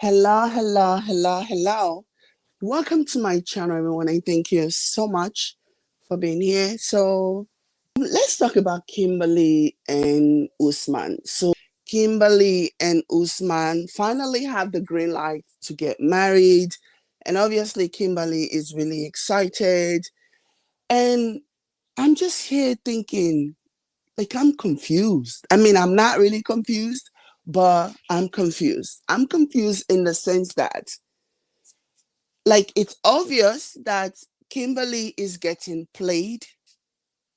Hello, hello, hello, hello. Welcome to my channel, everyone, and thank you so much for being here. So, let's talk about Kimberly and Usman. Kimberly and Usman finally have the green light to get married, and obviously, Kimberly is really excited. And I'm just here thinking, like, I'm confused. I mean, I'm not really confused, but I'm confused. I'm confused in the sense that, like, it's obvious that Kimberly is getting played.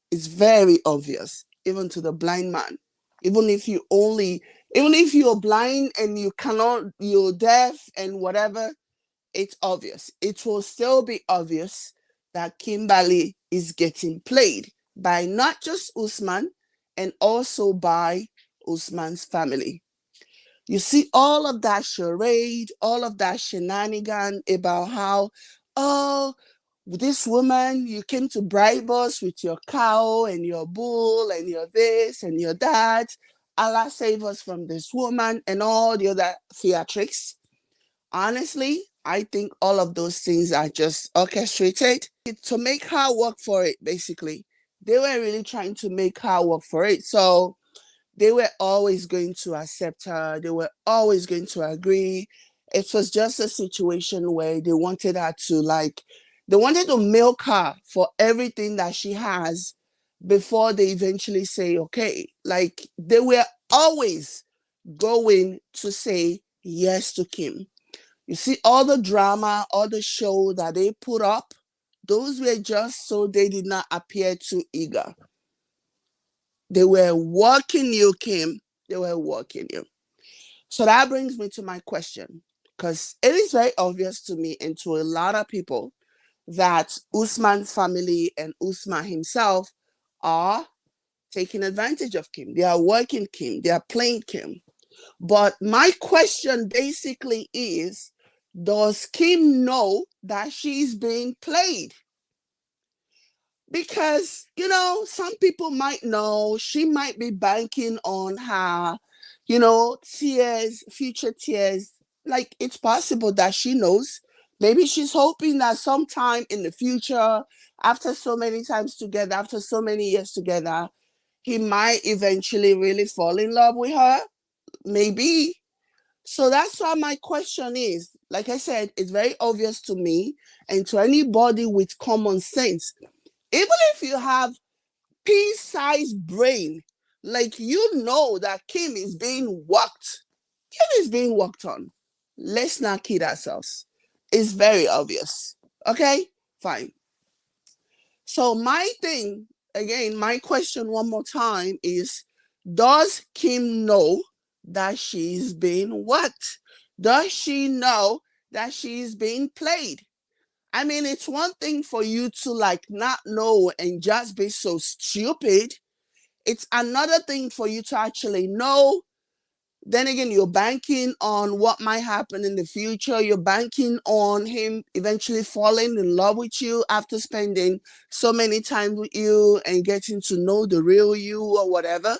It's very obvious, even to the blind man. Even if you only, even if you're blind and you cannot, you're deaf and whatever, it's obvious. It will still be obvious that Kimberly is getting played by not just Usman and also by Usman's family. You see all of that charade, all of that shenanigan about how, oh, this woman, you came to bribe us with your cow and your bull and your this and your that. Allah save us from this woman and all the other theatrics. Honestly, I think all of those things are just orchestrated to make her work for it, basically. They were really trying to make her work for it. So they were always going to accept her. They were always going to agree. It was just a situation where they wanted her to, like, they wanted to milk her for everything that she has before they eventually say, okay. Like, they were always going to say yes to Kim. You see, all the drama, all the show that they put up, those were just so they did not appear too eager. They were working you, Kim. They were working you. So that brings me to my question, because it is very obvious to me and to a lot of people that Usman's family and Usman himself are taking advantage of Kim. They are working Kim. They are playing Kim. But my question basically is, does Kim know that she's being played? Because, some people might know she might be banking on her, tears, future tears. Like, it's possible that she knows. Maybe she's hoping that sometime in the future, after so many times together, after so many years together, he might eventually really fall in love with her. Maybe. So that's why my question is, like I said, it's very obvious to me and to anybody with common sense. Even if you have pea-sized brain, like, that Kim is being worked. Kim is being worked on. Let's not kid ourselves. It's very obvious. Okay? Fine. So my thing, again, my question one more time is, does Kim know that she's being worked? Does she know that she's being played? I mean, it's one thing for you to, like, not know and just be so stupid. It's another thing for you to actually know. Then again, you're banking on what might happen in the future. You're banking on him eventually falling in love with you after spending so many time with you and getting to know the real you or whatever.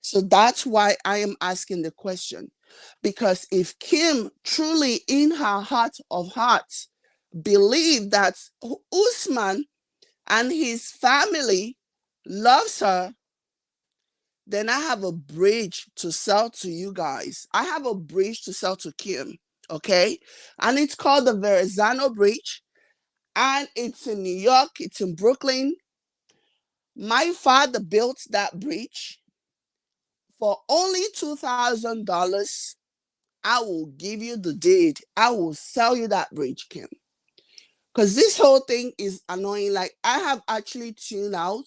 So that's why I am asking the question. Because if Kim truly in her heart of hearts believe that Usman and his family loves her, then I have a bridge to sell to you guys. I have a bridge to sell to Kim, okay? And it's called the Verrazano Bridge, and it's in New York, it's in Brooklyn. My father built that bridge for only $2,000. I will give you the deed. I will sell you that bridge, Kim. Because this whole thing is annoying. Like, I have actually tuned out.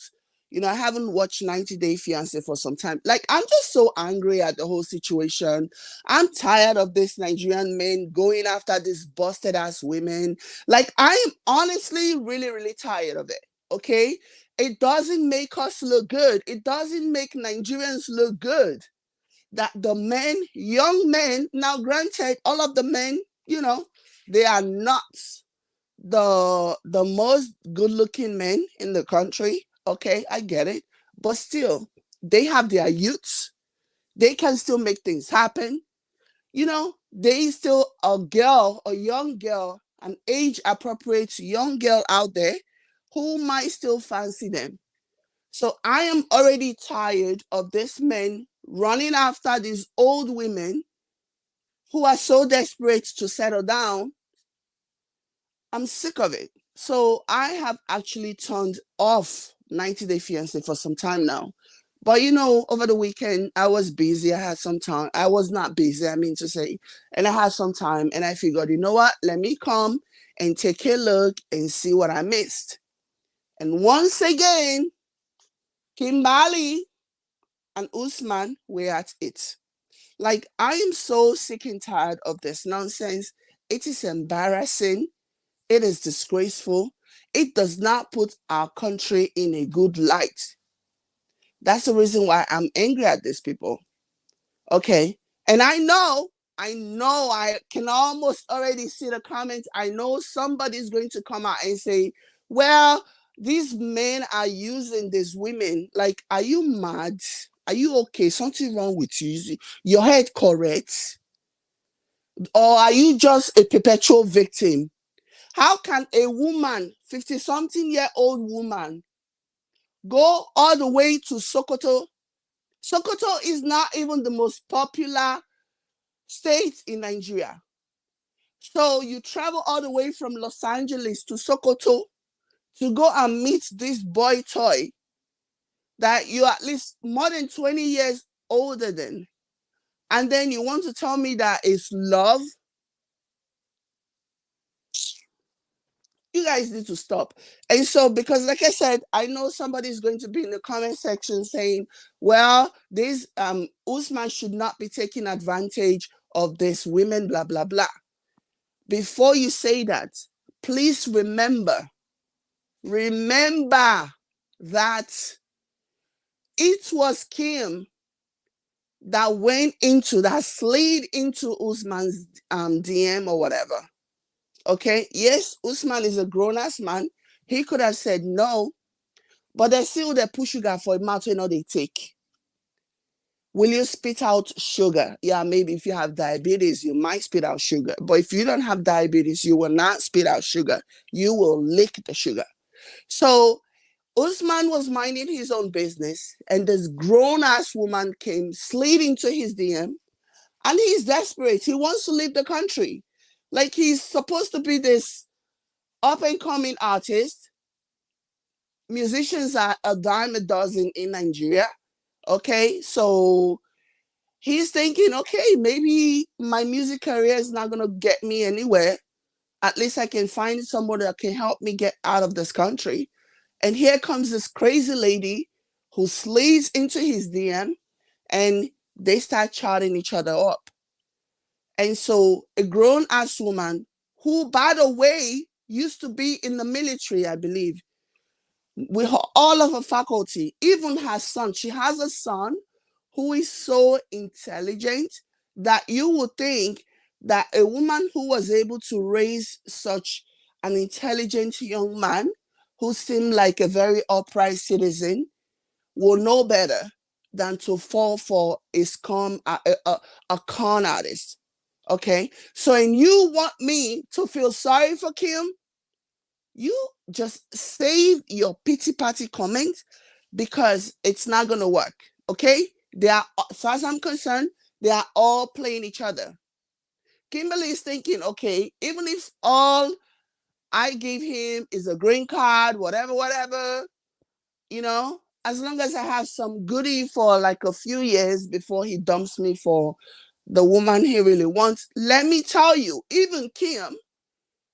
I haven't watched 90 Day Fiancé for some time. Like, I'm just so angry at the whole situation. I'm tired of this Nigerian men going after these busted ass women. Like, I am honestly really, really tired of it. Okay? It doesn't make us look good. It doesn't make Nigerians look good. That the men, young men, now granted, all of the men, they are not the most good looking men in the country. Okay, I get it. But still, they have their youths. They can still make things happen. there is still a girl, a young girl, an age appropriate young girl out there who might still fancy them. So I am already tired of this men running after these old women who are so desperate to settle down. I'm sick of it. So I have actually turned off 90 Day Fiancé for some time now. But over the weekend, I was busy. I had some time. I was not busy, I mean to say. And I had some time. And I figured, you know what? Let me come and take a look and see what I missed. And once again, Kimbali and Usman were at it. Like, I am so sick and tired of this nonsense. It is embarrassing. It is disgraceful. It does not put our country in a good light. That's the reason why I'm angry at these people. Okay. And I can almost already see the comments. I know somebody's going to come out and say, well, these men are using these women. Like, are you mad? Are you okay? Something wrong with you? Your head correct? Or are you just a perpetual victim? How can a woman, 50 something year old woman, go all the way to Sokoto? Sokoto is not even the most popular state in Nigeria. So you travel all the way from Los Angeles to Sokoto to go and meet this boy toy that you're at least more than 20 years older than. And then you want to tell me that it's love? You guys need to stop. And so, because like I said, I know somebody's going to be in the comment section saying, well, this Usman should not be taking advantage of this women, blah, blah, blah. Before you say that, please remember that it was Kim that slid into Usman's DM or whatever. Okay, yes, Usman is a grown-ass man. He could have said no, but they still they put sugar for a mouth you know they take. Will you spit out sugar? Yeah, maybe if you have diabetes, you might spit out sugar. But if you don't have diabetes, you will not spit out sugar. You will lick the sugar. So Usman was minding his own business, and this grown-ass woman came slid into his DM, and he's desperate. He wants to leave the country. Like, he's supposed to be this up and coming artist. Musicians are a dime a dozen in Nigeria. Okay, so he's thinking, okay, maybe my music career is not gonna get me anywhere. At least I can find somebody that can help me get out of this country. And here comes this crazy lady who slides into his DM, and they start chatting each other up. And so a grown ass woman who, by the way, used to be in the military, I believe, with all of her faculty, even her son. She has a son who is so intelligent that you would think that a woman who was able to raise such an intelligent young man who seemed like a very upright citizen will know better than to fall for a con artist. Okay, so and you want me to feel sorry for Kim? You just save your pity party comment because it's not going to work. Okay? They are, as far as I'm concerned, they are all playing each other. Kimberly is thinking, okay, even if all I gave him is a green card, whatever, whatever, as long as I have some goodie for like a few years before he dumps me for the woman he really wants. Let me tell you, even Kim,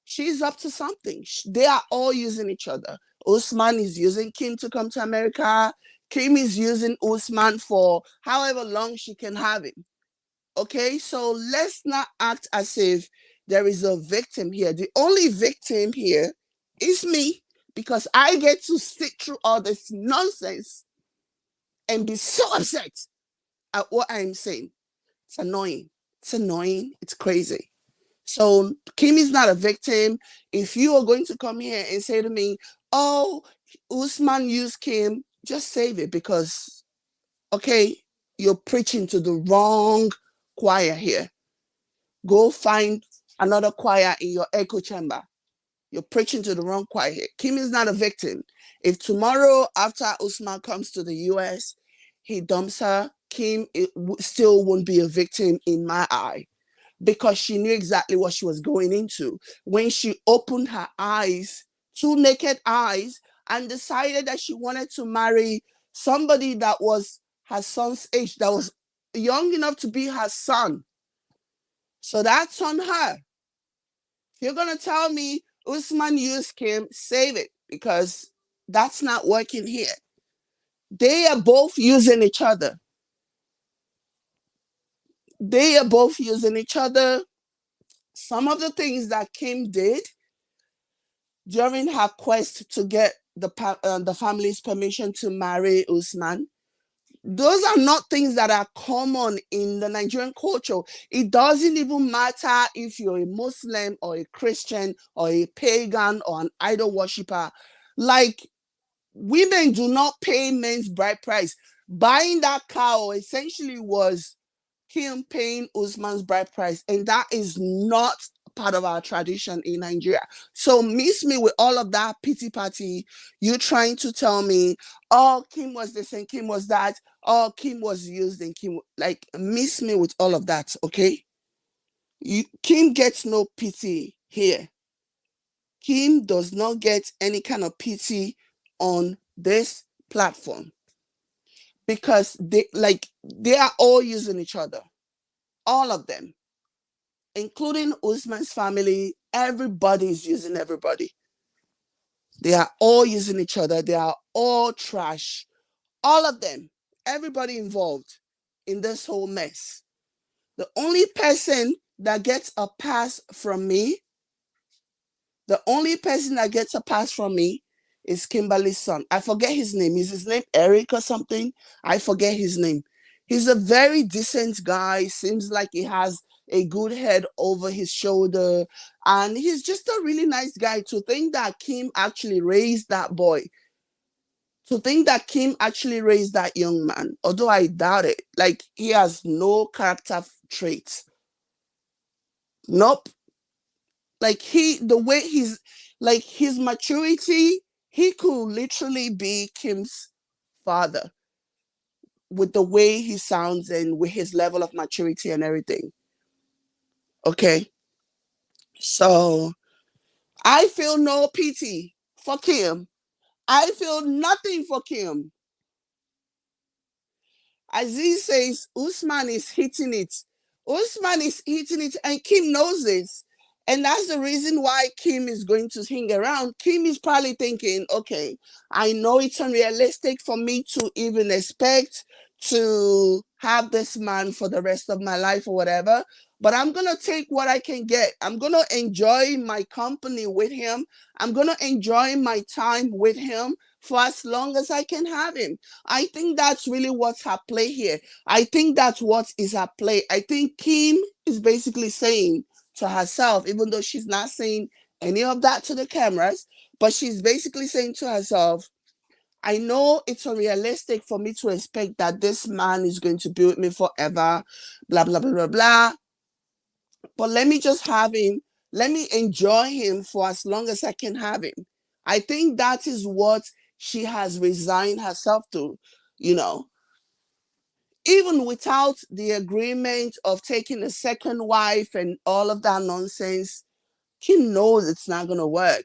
she's up to something. They are all using each other. Usman is using Kim to come to America. Kim is using Usman for however long she can have him. Okay, so let's not act as if there is a victim here. The only victim here is me because I get to sit through all this nonsense and be so upset at what I'm saying. It's annoying. It's annoying. It's crazy. So Kim is not a victim. If you are going to come here and say to me, oh, Usman used Kim, just save it because, okay, you're preaching to the wrong choir here. Go find another choir in your echo chamber. You're preaching to the wrong choir here. Kim is not a victim. If tomorrow, after Usman comes to the US, he dumps her, Kim still won't be a victim in my eye, because she knew exactly what she was going into when she opened her eyes, two naked eyes, and decided that she wanted to marry somebody that was her son's age, that was young enough to be her son. So that's on her. If you're going to tell me Usman used Kim, save it, because that's not working here. They are both using each other. They are both using each other. Some of the things that Kim did during her quest to get the family's permission to marry Usman, those are not things that are common in the Nigerian culture. It doesn't even matter if you're a Muslim or a Christian or a pagan or an idol worshiper. Like, women do not pay men's bride price. Buying that cow essentially was Kim paying Usman's bride price, and that is not part of our tradition in Nigeria. So miss me with all of that pity party. You trying to tell me, oh, Kim was this and Kim was that. Oh, Kim was used and Kim, like, miss me with all of that, okay? Kim gets no pity here. Kim does not get any kind of pity on this platform, because they are all using each other. All of them, including Usman's family. Everybody is using everybody. They are all using each other. They are all trash. All of them. Everybody involved in this whole mess. The only person that gets a pass from me, the only person that gets a pass from me is Kimberly's son. I forget his name. Is his name Eric or something? I forget his name. He's a very decent guy. Seems like he has a good head over his shoulder. And he's just a really nice guy. To think that Kim actually raised that boy, to think that Kim actually raised that young man, although I doubt it. Like, he has no character traits. Nope. Like, the way he's, like, his maturity, he could literally be Kim's father with the way he sounds and with his level of maturity and everything. Okay. So I feel no pity for Kim. I feel nothing for Kim. Aziz says Usman is hitting it. Usman is hitting it, and Kim knows this. And that's the reason why Kim is going to hang around. Kim is probably thinking, okay, I know it's unrealistic for me to even expect to have this man for the rest of my life or whatever, but I'm going to take what I can get. I'm going to enjoy my company with him. I'm going to enjoy my time with him for as long as I can have him. I think that's really what's at play here. I think that's what is at play. I think Kim is basically saying to herself, even though she's not saying any of that to the cameras, but she's basically saying to herself, I know it's unrealistic for me to expect that this man is going to be with me forever, blah, blah, blah, blah, blah. But let me just have him. Let me enjoy him for as long as I can have him. I think that is what she has resigned herself to, you know. Even without the agreement of taking a second wife and all of that nonsense, Kim knows it's not going to work.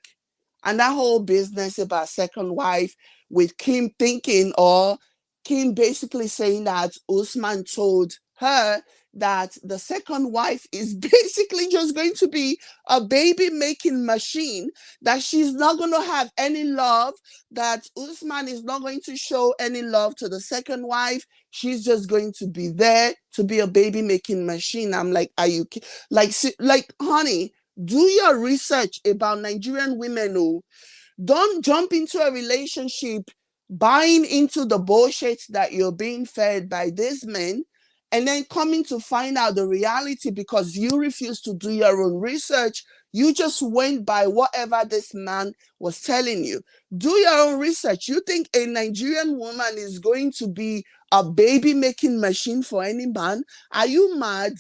And that whole business about second wife, with Kim thinking, or Kim basically saying that Usman told her that the second wife is basically just going to be a baby making machine, that she's not going to have any love, that Usman is not going to show any love to the second wife. She's just going to be there to be a baby making machine. I'm like, are you like, honey, do your research about Nigerian women who don't jump into a relationship buying into the bullshit that you're being fed by these men, and then coming to find out the reality because you refuse to do your own research. You just went by whatever this man was telling you. Do your own research. You think a Nigerian woman is going to be a baby making machine for any man? Are you mad?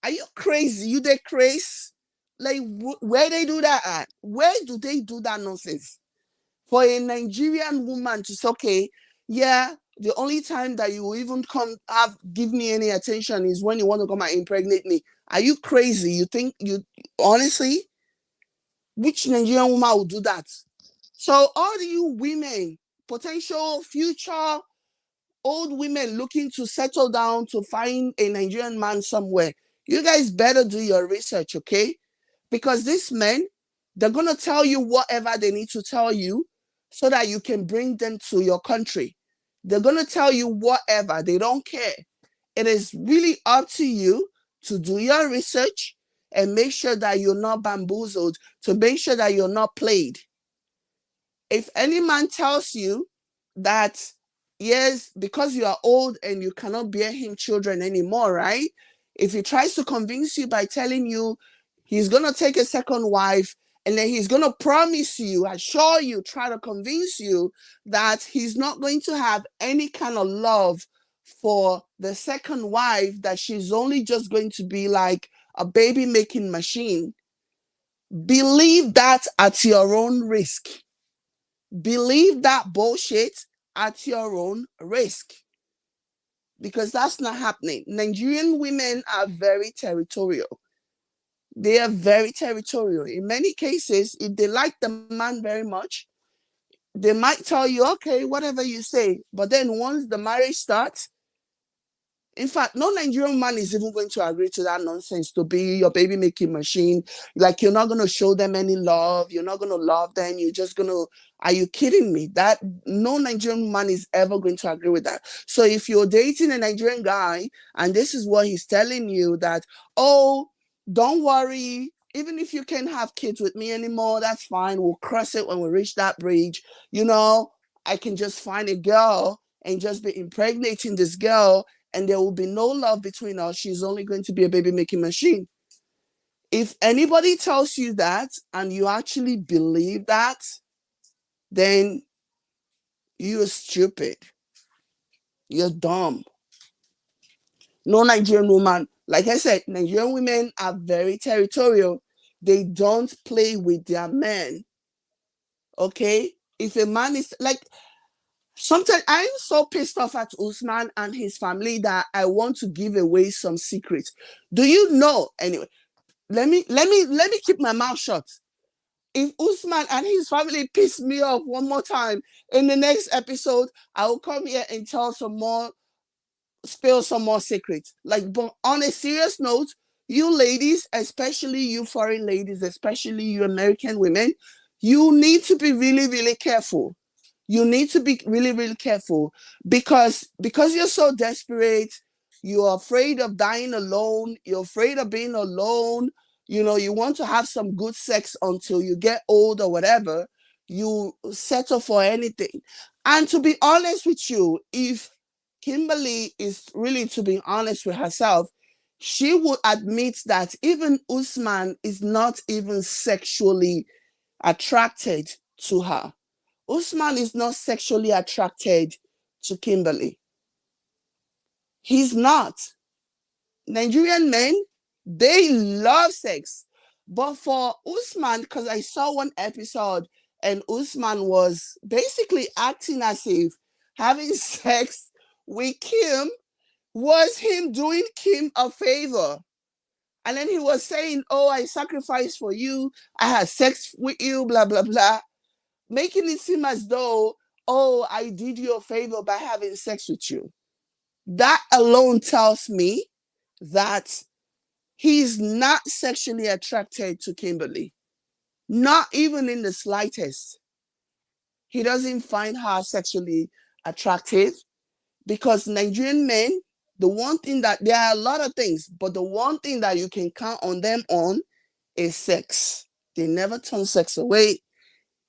Are you crazy? You they crazy? Like where they do that at? Where do they do that nonsense? For a Nigerian woman to say, okay, yeah, the only time that you will even come have give me any attention is when you want to come and impregnate me. Are you crazy? You think you honestly, which Nigerian woman will do that? So all you women, potential future old women looking to settle down to find a Nigerian man somewhere, you guys better do your research, okay? Because these men, they're going to tell you whatever they need to tell you so that you can bring them to your country. They're going to tell you whatever. They don't care. It is really up to you to do your research and make sure that you're not bamboozled, to make sure that you're not played. If any man tells you that, yes, because you are old and you cannot bear him children anymore, right? If he tries to convince you by telling you he's going to take a second wife and then he's going to promise you, assure you, try to convince you that he's not going to have any kind of love for the second wife, that she's only just going to be like a baby making machine, believe that at your own risk. Believe that bullshit at your own risk, because that's not happening. Nigerian women are very territorial. They are very territorial. In many cases, if they like the man very much, they might tell you, okay, whatever you say. But then once the marriage starts, in fact, no Nigerian man is even going to agree to that nonsense, to be your baby making machine. Like, you're not going to show them any love. You're not going to love them. You're just going to, are you kidding me? That no Nigerian man is ever going to agree with that. So if you're dating a Nigerian guy and this is what he's telling you, that, oh, don't worry, even if you can't have kids with me anymore, that's fine. We'll cross it when we reach that bridge. You know, I can just find a girl and just be impregnating this girl, and there will be no love between us. She's only going to be a baby making machine. If anybody tells you that and you actually believe that, then you're stupid. You're dumb. No Nigerian woman, like I said, Nigerian women are very territorial. They don't play with their men. Okay? If a man is like, sometimes I'm so pissed off at Usman and his family that I want to give away some secrets. Do you know? Anyway, let me keep my mouth shut. If Usman and his family piss me off one more time in the next episode, I will come here and tell some more, spill some more secrets. Like, but on a serious note, you ladies, especially you foreign ladies, especially you American women, you need to be really, really careful. You need to be really, really careful, because you're so desperate. You're afraid of dying alone. You're afraid of being alone. You know, you want to have some good sex until you get old or whatever. You settle for anything. And to be honest with you, if Kimberly is really to be honest with herself, she would admit that even Usman is not even sexually attracted to her. Usman is not sexually attracted to Kimberly. He's not. Nigerian men, they love sex. But for Usman, because I saw one episode and Usman was basically acting as if having sex with Kim was him doing Kim a favor. And then he was saying, oh, I sacrificed for you. I had sex with you, blah, blah, blah. Making it seem as though, oh, I did you a favor by having sex with you. That alone tells me that he's not sexually attracted to Kimberly. Not even in the slightest. He doesn't find her sexually attractive, because Nigerian men, the one thing that, there are a lot of things, but the one thing that you can count on them on is sex. They never turn sex away.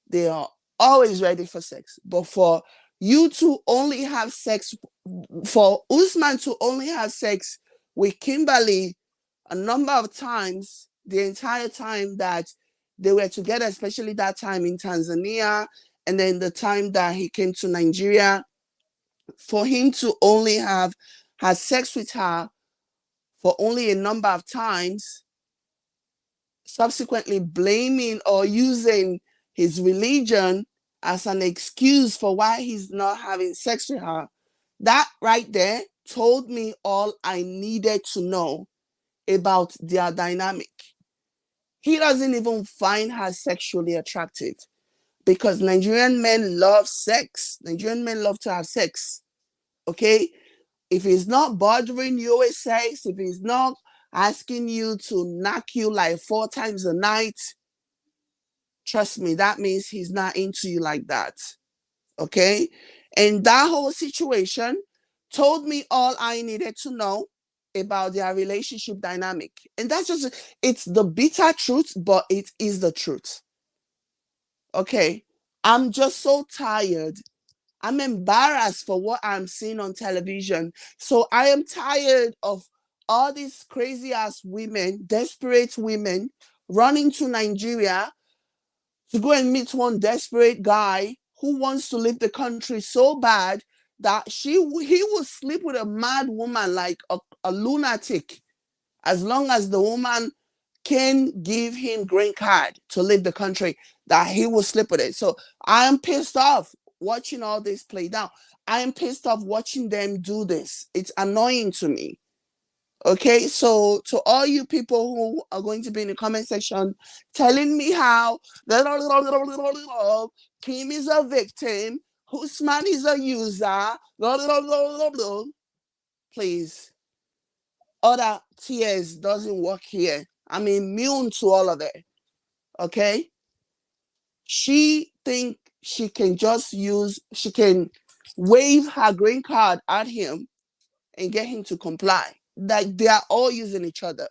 They are always ready for sex. But for you to only have sex, for Usman to only have sex with Kimberly a number of times, the entire time that they were together, especially that time in Tanzania, and then the time that he came to Nigeria, for him to only have had sex with her for only a number of times, subsequently blaming or using his religion as an excuse for why he's not having sex with her. That right there told me all I needed to know about their dynamic. He doesn't even find her sexually attractive because Nigerian men love sex. Nigerian men love to have sex. Okay? If he's not bothering you with sex, if he's not asking you to knock you like 4 times a night, trust me, that means he's not into you like that. Okay? And that whole situation told me all I needed to know about their relationship dynamic. And that's just, it's the bitter truth, but it is the truth. Okay? I'm just so tired. I'm embarrassed for what I'm seeing on television. So I am tired of all these crazy ass women, desperate women, running to Nigeria to go and meet one desperate guy who wants to leave the country so bad that he will sleep with a mad woman like a lunatic, as long as the woman can give him green card to leave the country, that he will sleep with it. So I am pissed off watching all this play down. I am pissed off watching them do this. It's annoying to me. Okay, so to all you people who are going to be in the comment section telling me how Kim is a victim, Usman is a user, please, other tears doesn't work here. I'm immune to all of it. Okay, she think she can wave her green card at him and get him to comply. Like they are all using each other.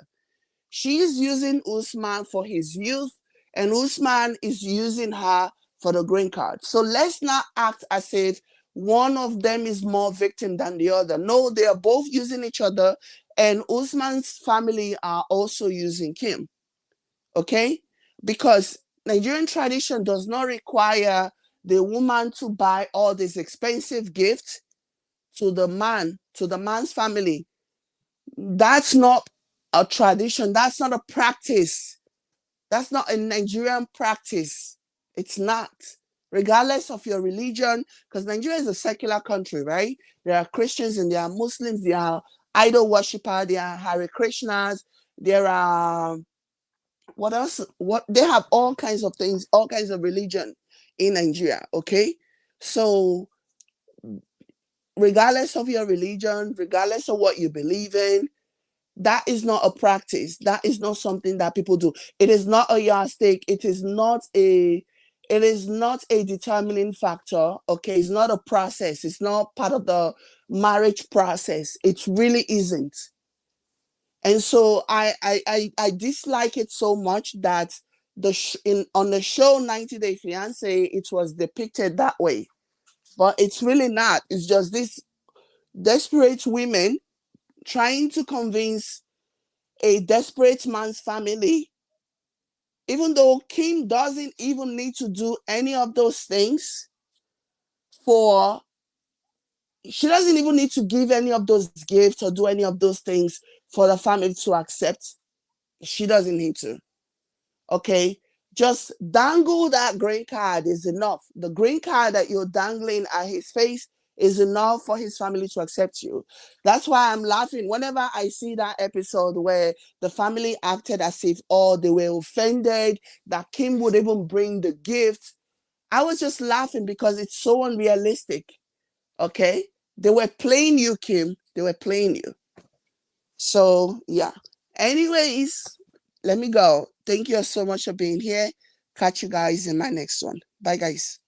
She's using Usman for his youth, and Usman is using her for the green card. So let's not act as if one of them is more victim than the other. No, they are both using each other, and Usman's family are also using Kim. Okay? Because Nigerian tradition does not require the woman to buy all these expensive gifts to the man's family. That's not a tradition. That's not a practice. That's not a Nigerian practice. It's not. Regardless of your religion, because Nigeria is a secular country, right? There are Christians and there are Muslims, there are idol worshippers, there are Hare Krishnas, there are what else? What they have all kinds of things, all kinds of religion in Nigeria. Okay. So regardless of your religion, regardless of what you believe in, that is not a practice. That is not something that people do. It is not a yardstick. It is not a determining factor. Okay, it's not a process. It's not part of the marriage process. It really isn't. And so I dislike it so much that on the show 90 Day Fiancé, it was depicted that way. But it's really not. It's just these desperate women trying to convince a desperate man's family, even though Kim doesn't even need to do any of those things for, she doesn't even need to give any of those gifts or do any of those things for the family to accept. She doesn't need to. Okay. Just dangle that green card is enough. The green card that you're dangling at his face is enough for his family to accept you. That's why I'm laughing whenever I see that episode where the family acted as if, oh, they were offended that Kim would even bring the gift. I was just laughing because it's so unrealistic. Okay. They were playing you, Kim. They were playing you. So, yeah. Anyways, let me go. Thank you so much for being here. Catch you guys in my next one. Bye, guys.